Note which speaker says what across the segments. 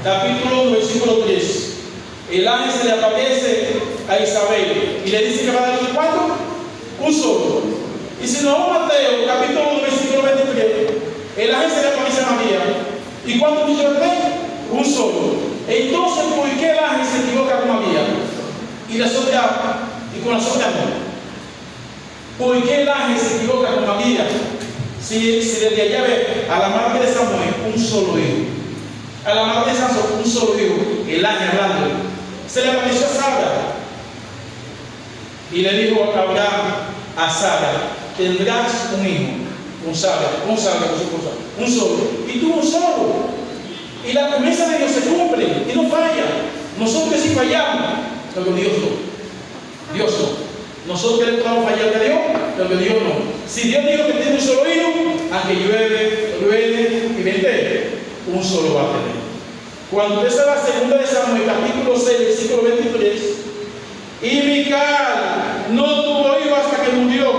Speaker 1: capítulo 1, versículo 3. El ángel se le aparece a Isabel y le dice que va a dar ¿cuánto? Un solo. Y si no, Mateo, capítulo 1, versículo 23, el ángel se le aparece a María. ¿Y cuántos niños tiene? Un solo. Entonces, ¿por qué el ángel se equivoca con María? Y con las otras no. ¿Por qué el ángel se equivoca con María? Si desde allá ve a la madre de Samuel un solo hijo, a la madre de Sansón un solo hijo, el ángel hablando, se le apareció a Sara y le dijo a Abraham, a Sara, tendrás un hijo, un solo, y tuvo un solo. Y la promesa de Dios se cumple y no falla. Nosotros sí fallamos, pero Dios no. Dios no. Nosotros le podemos fallar a Dios, pero Dios no. Si Dios dijo que tiene un solo hijo, aunque llueve y vente, un solo va a tener. Cuando usted va a segunda de Samuel, capítulo 6, versículo 23, y Mical no tuvo hijo hasta que murió.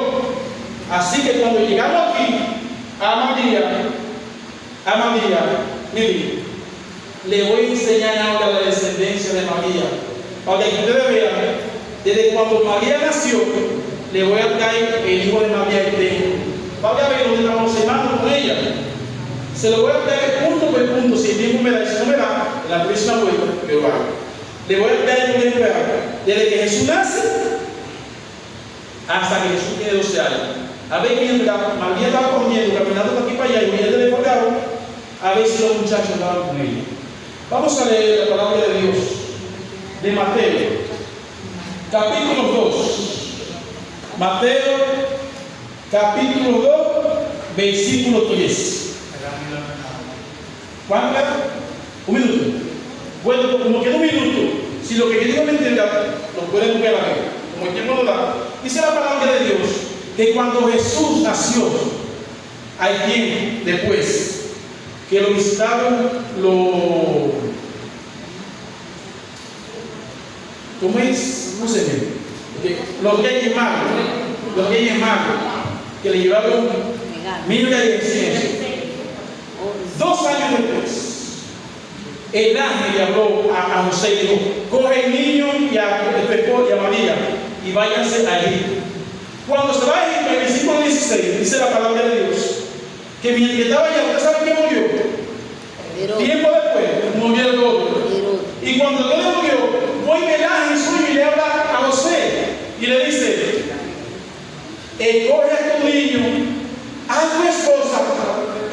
Speaker 1: Así que cuando llegamos aquí a María, mire, le voy a enseñar ahora la descendencia de María, para que ustedes vean. Desde cuando María nació, le voy a traer el hijo de María eterno. Vamos a ver dónde estamos hermanos con ella. Se lo voy a traer punto por punto. Si el tiempo me da, si no me da, en la próxima vuelta, yo lo hago. Le voy a traer un ejemplo desde que Jesús nace hasta que Jesús tiene 12 años. A ver, mientras María estaba comiendo, caminando de aquí para allá y huyendo de pecado, a ver si los muchachos estaban con ella. Vamos a leer la palabra de Dios de Mateo. Capítulo 2, Mateo, capítulo 2, versículo 3. ¿Cuánto? Un minuto. Bueno, como queda un minuto, si lo que yo digo me entienda, lo pueden ver aquí. Como el tiempo no da. Dice la palabra de Dios que cuando Jesús nació, hay tiempo después que lo visitaron ¿cómo es? No sé bien. Los reyes magos, que le llevaron mirra y incienso. 2 años después, el ángel le habló a José y dijo: coge el niño y a tu esposa y a María y váyanse allí. Cuando se va a ir, en el versículo 16, dice la palabra de Dios que mientras estaba allá, ¿usted sabe quién murió? Tiempo después, murió el otro. Y cuando Dios le murió, vuelve el ángel suyo y le habla a José y le dice: coge a tu niño, a tu esposa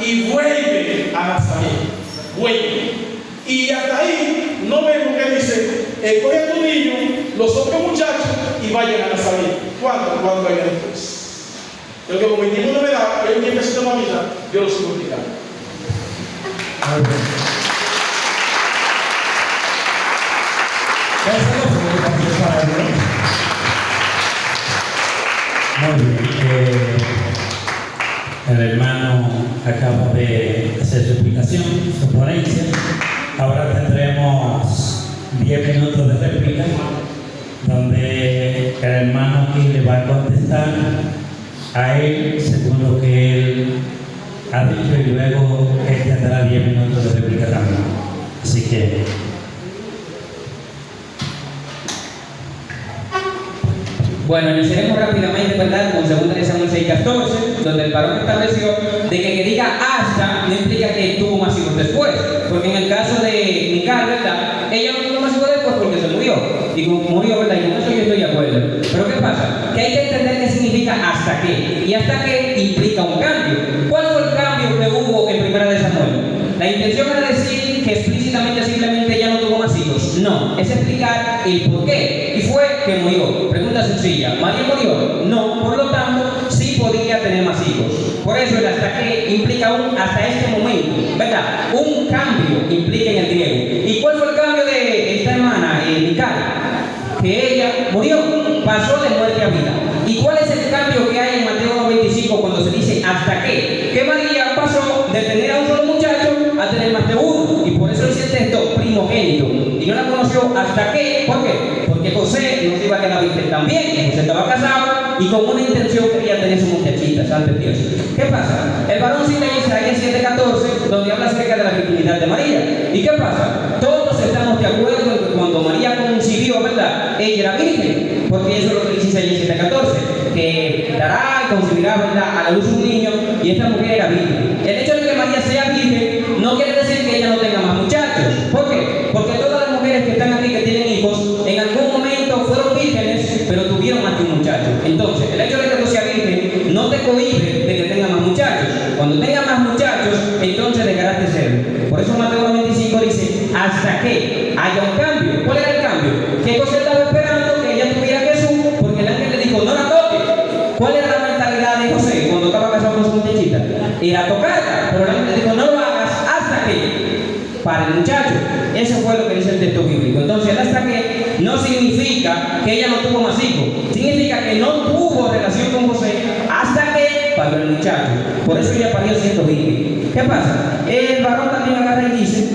Speaker 1: y vuelve a Nazaret. Vuelve. Y hasta ahí no vemos que dice: coge a tu niño, los otros muchachos y vayan a Nazaret. ¿Cuándo vayan después? Creo que como el tiempo no me da, él me empezó a vida, yo lo sigo explicando.
Speaker 2: Muy bien. El hermano acaba de hacer su explicación, su ponencia. Ahora tendremos 10 minutos de réplica, donde el hermano aquí le va a contestar a él según lo que él ha dicho, y luego él tendrá 10 minutos de réplica también. Así que
Speaker 3: bueno, iniciaremos rápidamente, ¿verdad?, con 2 de Samuel 6:14, donde el varón estableció de que diga hasta no implica que tuvo más hijos después, porque en el caso de Mical, ¿verdad?, ella no tuvo más hijos después porque se murió, y como murió, ¿verdad?, y con eso yo estoy de acuerdo. Pero ¿qué pasa? Que hay que entender qué significa hasta qué, y hasta qué implica un cambio. ¿Cuál fue el cambio que hubo en 1 de Samuel? La intención era decir que explícitamente simplemente ella no tuvo más hijos. No, es explicar el por qué. Y fue que murió. Pregunta sencilla: ¿María murió? No, por lo tanto, sí podía tener más hijos. Por eso el hasta qué implica un hasta este momento, ¿verdad? Un cambio implica en el griego. ¿Y cuál fue el cambio de esta hermana, Mical? Que ella murió, pasó de muerte a vida. ¿Y cuál es el cambio que hay en Mateo 1:25 cuando se dice hasta qué? Que María pasó de tener a un solo muchacho a tener más de uno, y por eso dice el texto primogénito, y no la conoció hasta qué. ¿Por qué? Porque José no se iba a quedar virgen también, José estaba casado y con una intención quería tener su muchachita, santo Dios. ¿Qué pasa? El varón cita Isaías 7:14, donde habla acerca de la virginidad de María. ¿Y qué pasa? Todos estamos de acuerdo en que cuando María concibió, ¿verdad?, ella era virgen, porque eso es lo que dice Isaías 7:14, que dará y concebirá, ¿verdad?, a la luz un niño, y esta mujer era virgen. El hecho de que María sea virgen no quiere decir que ella no tenga más muchachos. ¿Por qué? Porque todas las mujeres que están aquí que tienen hijos, en algún momento fueron vírgenes, pero tuvieron más que un muchacho. Entonces, el hecho de que tú seas virgen no te cohíbe de que tengas más muchachos. Cuando tengas más muchachos, entonces dejarás de serlo. Por eso Mateo 25 dice, hasta que haya un cambio. ¿Cuál era el cambio? Que José estaba esperando que ella tuviera Jesús, porque el ángel le dijo, no la toques. ¿Cuál era la mentalidad de José cuando estaba casado con su muchachita? Era tocarla, pero el ángel le dijo, no lo hagas hasta que, para el muchacho. Eso fue lo que dice el texto bíblico. Entonces, el hasta que no significa que ella no tuvo más hijos, significa que no tuvo relación con José hasta que parió el muchacho. Por eso ella parió siendo virgen. ¿Qué pasa? El varón también agarra y dice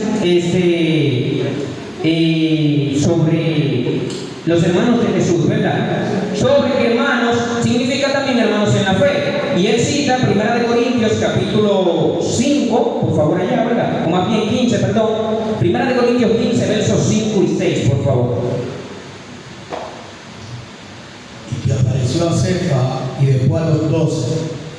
Speaker 3: sobre los hermanos de Jesús, ¿verdad? Sobre que hermanos significa también hermanos en la fe. Y él cita 1 Corintios capítulo 5, por favor allá, ¿verdad? O más bien 15, perdón. 1 Corintios 15, versos 5 y 6, por favor.
Speaker 4: Y que apareció a Cefa y después a los 12.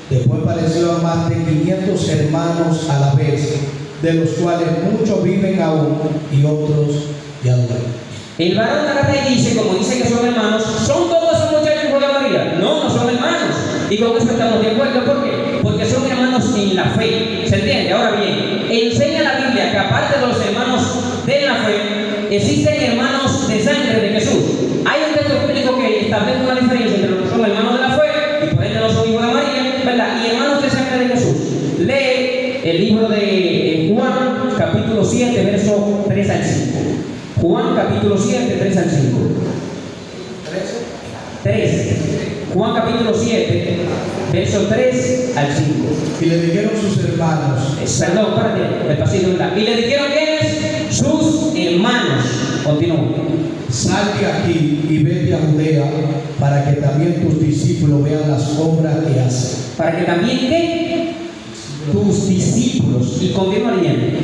Speaker 4: Después apareció a más de 500 hermanos a la vez, de los cuales muchos viven aún y otros ya duermen.
Speaker 3: El varón agarra y dice, como dice que son hermanos, ¿son todos esos muchachos hijos de María? No, no son hermanos. Y con eso estamos de acuerdo. ¿Por qué? Porque son hermanos en la fe. ¿Se entiende? Ahora bien, enseña la Biblia que aparte de los hermanos de la fe, existen hermanos de sangre de Jesús. Hay un texto bíblico que establece una diferencia entre los que son hermanos de la fe, y por ende no son hijos de María, ¿verdad?, y hermanos de sangre de Jesús. Lee el libro de Juan, capítulo 7, verso 3 al 5. Juan capítulo 7, 3 al 5. 3. Juan capítulo 7, verso 3 al 5.
Speaker 4: Y le dijeron sus hermanos.
Speaker 3: Perdón, párate, el pasillo, ¿verdad? Y le dijeron ¿quiénes? Sus hermanos. Continúa.
Speaker 4: Sal de aquí y vete a Judea, para que también tus discípulos vean las obras que hacen.
Speaker 3: Para que también, ¿qué? Tus discípulos. Y continúa leyendo.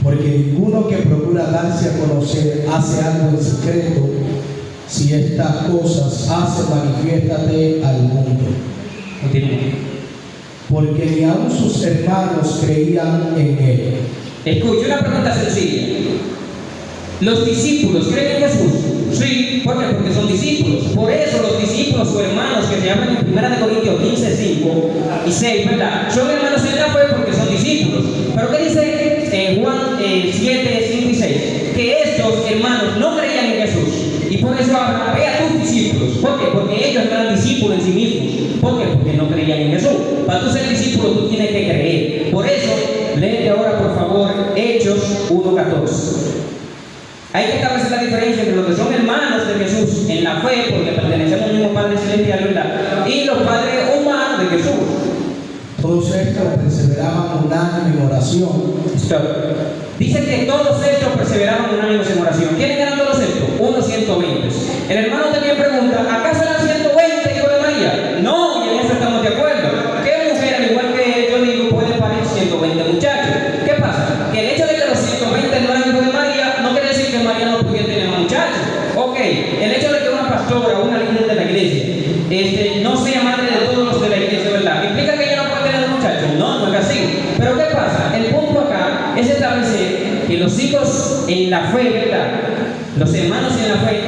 Speaker 4: Porque ninguno que procura darse a conocer hace algo en secreto. Si estas cosas hace, manifiéstate al mundo.
Speaker 3: Continúa.
Speaker 4: Porque ni aun sus hermanos creían en él.
Speaker 3: Escucha, una pregunta sencilla. ¿Los discípulos creen en Jesús? Sí. ¿Por qué? Porque son discípulos. Por eso los discípulos o hermanos que se llaman en 1 Corintios 15, 5 y 6, ¿verdad?, son hermanos en la fe porque son discípulos. Pero ¿qué dice Juan 7, 5 y 6? Que estos hermanos no creían en Jesús. Y por eso habla, ve a tus discípulos. ¿Por qué? Porque ellos eran discípulos en sí mismos. ¿Por qué? Porque no creían en Jesús. Para tú ser discípulo tú tienes que creer. Por eso, léete ahora por favor Hechos 1:14. Hay que establecer la diferencia entre los que son hermanos de Jesús en la fe, porque pertenecemos al mismo Padre Celestial, ¿verdad?, y los padres humanos de Jesús.
Speaker 4: Todos estos perseveraban unánime en oración.
Speaker 3: Stop. Dice que todos estos perseveraban unánimes en oración. ¿Quiénes eran todos estos? Unos 120. El hermano también pregunta, ¿acaso eran 120 hijos de María? No, y en eso estamos de acuerdo. ¿Qué mujer, al igual que yo digo, puede parir 120 muchachos? ¿Qué pasa? Que el hecho de que los 120 no eran hijos de María no quiere decir que María no pudiera tener más muchachos. Ok, el hecho de que una pastora o una líder de la iglesia no sea madre de todos los de la iglesia, ¿verdad?, ¿implica que ella no puede tener muchachos? No, no es así. Pero ¿qué pasa? El punto acá es establecer que los hijos en la fe, ¿verdad?, los hermanos en la fe,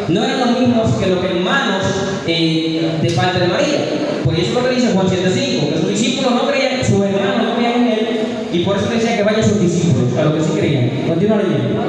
Speaker 3: no eran los mismos que los hermanos de parte de María. Por eso es lo que dice Juan 7:5, que sus discípulos no creían, sus hermanos no creían en él, y por eso decía que vayan sus discípulos, a los que sí creían. Continúa leyendo.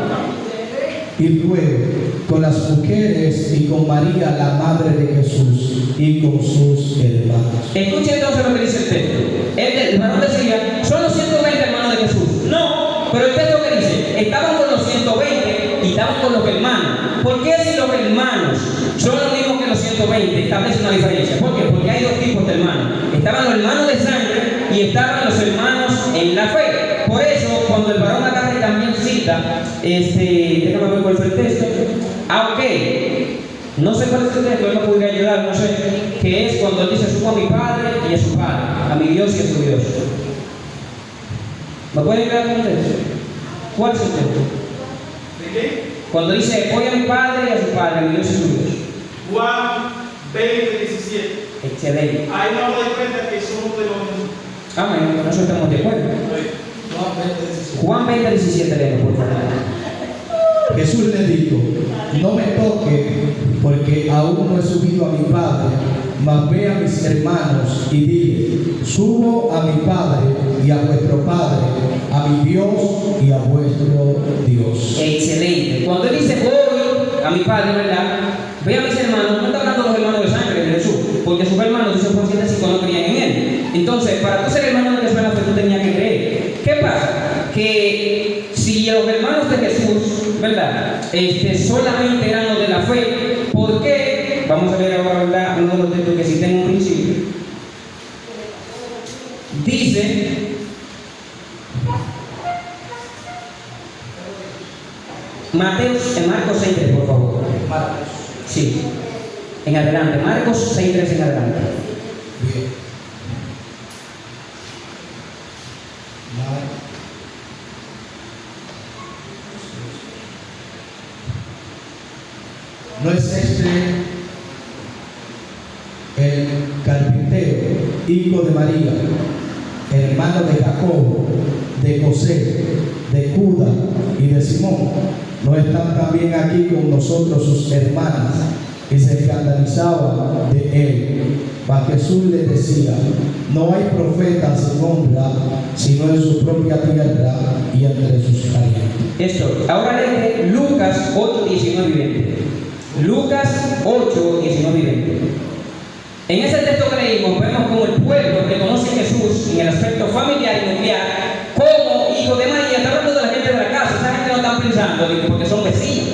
Speaker 4: Y luego con las mujeres y con María, la madre de Jesús, y con sus hermanos.
Speaker 3: Escuchen entonces lo que dice el texto. El varón decía, son los 120 hermanos de Jesús. No, pero el texto que dice, estaban con los 120 y estaban con los hermanos. ¿Por qué si los hermanos son los mismos que los 120? Establece una diferencia. ¿Por qué? Porque hay dos tipos de hermanos. Estaban los hermanos de sangre y estaban los hermanos en la fe. Por eso, cuando el varón agarra y también cita, déjame ver cuál fue el texto. Aunque No sé cuál es el texto, él me podría ayudar, no sé, que es cuando él dice: subo a mi Padre y a su Padre, a mi Dios y a su Dios. ¿Me pueden ayudar con el texto? ¿Cuál es el texto?
Speaker 1: ¿De qué?
Speaker 3: Cuando dice: voy a mi Padre y a su Padre, a mi Dios y a su Dios.
Speaker 1: Juan 20:17.
Speaker 3: Excelente.
Speaker 1: Ahí nos damos cuenta que somos de los.
Speaker 3: Amén, con eso estamos de acuerdo. Juan 20:17, leemos, por favor.
Speaker 4: Jesús le dijo: no me toque, porque aún no he subido a mi Padre, mas ve a mis hermanos y dile: subo a mi Padre y a vuestro Padre, a mi Dios y a vuestro Dios.
Speaker 3: Excelente. Cuando él dice: voy a mi Padre, ¿verdad? Ve a mis hermanos, no está hablando de los hermanos de sangre de Jesús, porque sus hermanos, dice Juan 7:5, no creían en él. Entonces, para tú ser hermano de Jesús, tú tenías que creer. ¿Qué pasa? Que si los hermanos de Jesús, ¿verdad?, solamente eran los de la fe, ¿por qué? Vamos a ver ahora, ¿verdad?, uno de los textos que cité en un principio. Dice: Marcos 6:3, por favor. Sí, en adelante, Marcos 6:3 en adelante.
Speaker 4: Bien. ¿No es este el carpintero, hijo de María, hermano de Jacobo, de José, de Judas y de Simón? ¿No están también aquí con nosotros sus hermanas? Y se escandalizaban de él. Mas Jesús les decía: no hay profeta sin honra, sino en su propia tierra y entre sus parientes.
Speaker 3: Esto, ahora lee Lucas 8:19 y 20. Lucas 8:19 y 20. En ese texto que leímos, vemos como el pueblo que conoce a Jesús en el aspecto familiar y nuclear, como hijo de María. Está hablando de la gente de la casa. Esa gente no está pensando porque son vecinos.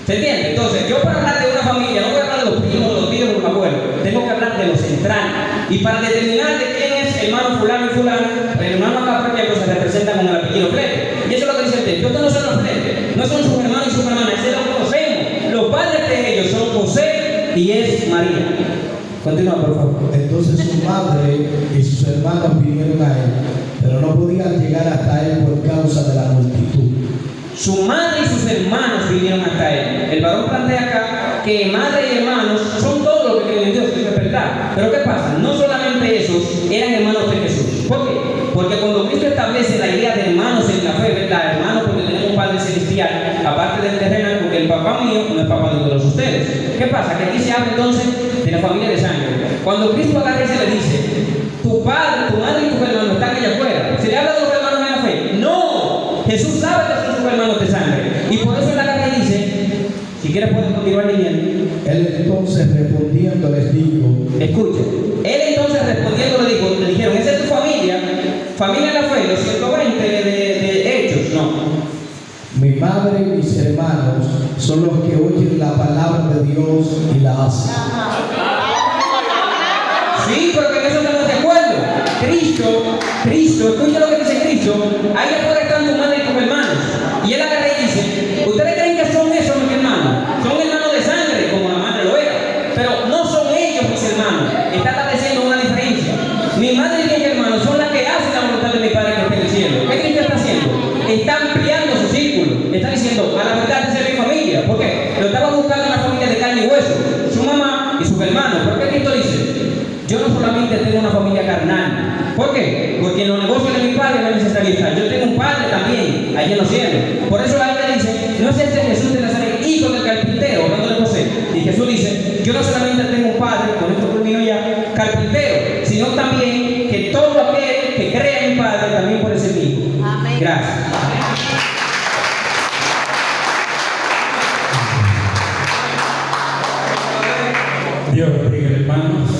Speaker 3: ¿Se entiende? Entonces, yo para hablar de una familia, no voy a hablar de los primos, de los tíos, de los abuelos. Tengo que hablar de lo central. Y para determinar de quién es hermano fulano y fulano, el hermano acá propia se representa con el apellido Flete. Y eso es lo que dice el texto. Estos no son los Flete, no son sus hermanos y sus hermanas, ese lo conocemos. Los padres de ellos son José y es María. Continúa, por favor.
Speaker 4: Entonces su madre y sus hermanos vinieron a él, pero no podían llegar hasta él por causa de la multitud.
Speaker 3: Su madre y sus hermanos vinieron hasta él. El varón plantea acá que madre y hermanos son todos los que creen en Dios, que es verdad. Pero ¿qué pasa? No solamente esos eran hermanos de Jesús. ¿Por qué? Porque cuando Cristo establece la idea de hermanos en la fe, ¿verdad? Hermanos porque tenemos un Padre celestial, aparte del terrenal, porque el papá mío no es papá de todos ustedes. ¿Qué pasa? Que aquí se habla entonces de la familia de sangre. Cuando Cristo agarra y se le dice: tu padre, tu madre y tus hermanos están allá afuera, ¿se le habla de los hermanos en la fe? ¡No! Jesús sabe que son sus hermanos de sangre. Y por eso él agarra y dice, si quieres puedes continuar leyendo.
Speaker 4: Él entonces respondiendo les dijo:
Speaker 3: escucha, él entonces respondiendo le dijeron: ¿esa es tu familia? Familia en la fe, los 120 de Hechos, no.
Speaker 4: Mi madre y mis hermanos son los que oyen la palabra de Dios y la hacen.
Speaker 3: Sí, pero que en eso estamos de acuerdo. Cristo, escucha lo que dice Cristo: ahí afuera están tu madre y tus hermanos. Y él agarra y dice: ¿ustedes creen que son esos mis hermanos? Son hermanos de sangre, como la madre lo era, pero no son ellos mis hermanos. Está estableciendo una diferencia. Mi madre y mis hermanos son las que hacen la voluntad de mi Padre que está en el cielo. ¿Qué Cristo está haciendo? Está ampliando su círculo. Está diciendo: a la verdad esa es mi familia. ¿Por qué? Lo estaba buscando en la familia de carne y hueso, su mamá y sus hermanos. ¿Por qué Cristo dice: yo no solamente tengo una familia carnal? ¿Por qué? Porque en los negocios de mi padre no es necesario estar. Yo tengo un padre también, allí en los cielos. Por eso la Biblia dice: no es este Jesús de Nazaret, hijo del carpintero, hablando de José. Y Jesús dice: yo no solamente tengo un padre, con esto termino ya, carpintero, sino también que todo aquel que crea en mi padre también puede ser hijo. Amén. Gracias.
Speaker 2: Dios bendiga, hermanos.